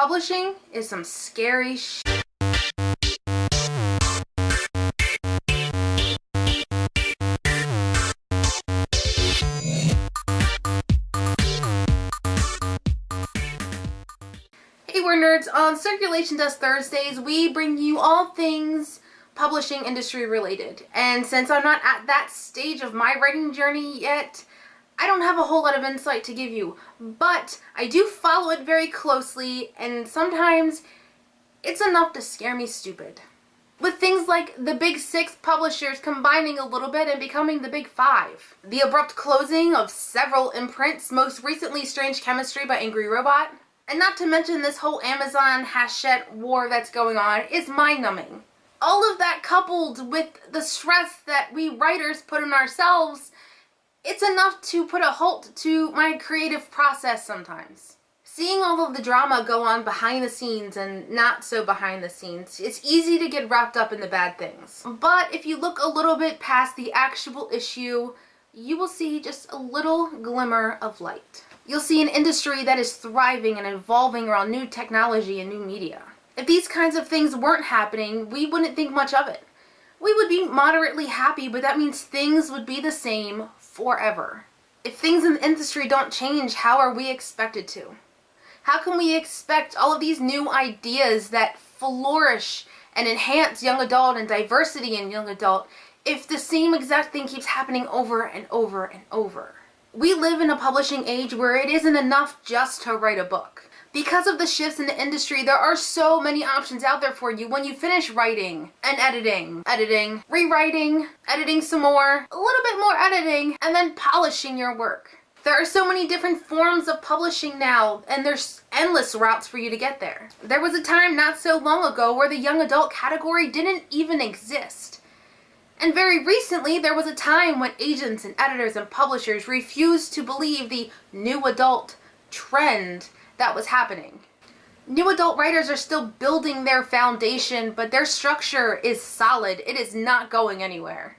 Publishing is some scary shit. Hey WordNerds, on Circulation Dust Thursdays, we bring you all things publishing industry related. And since I'm not at that stage of my writing journey yet, I don't have a whole lot of insight to give you, but I do follow it very closely, and sometimes it's enough to scare me stupid. With things like the big 6 publishers combining a little bit and becoming the big 5. The abrupt closing of several imprints, most recently Strange Chemistry by Angry Robot. And not to mention this whole Amazon Hachette war that's going on is mind-numbing. All of that coupled with the stress that we writers put on ourselves, it's enough to put a halt to my creative process sometimes. Seeing all of the drama go on behind the scenes and not so behind the scenes, it's easy to get wrapped up in the bad things. But if you look a little bit past the actual issue, you will see just a little glimmer of light. You'll see an industry that is thriving and evolving around new technology and new media. If these kinds of things weren't happening, we wouldn't think much of it. We would be moderately happy, but that means things would be the same forever. If things in the industry don't change, how are we expected to? How can we expect all of these new ideas that flourish and enhance young adult and diversity in young adult if the same exact thing keeps happening over and over and over? We live in a publishing age where it isn't enough just to write a book. Because of the shifts in the industry, there are so many options out there for you when you finish writing and editing, rewriting, editing some more, a little bit more editing, and then polishing your work. There are so many different forms of publishing now, and there's endless routes for you to get there. There was a time not so long ago where the young adult category didn't even exist. And very recently, there was a time when agents and editors and publishers refused to believe the new adult trend that was happening. New adult writers are still building their foundation, but their structure is solid. It is not going anywhere.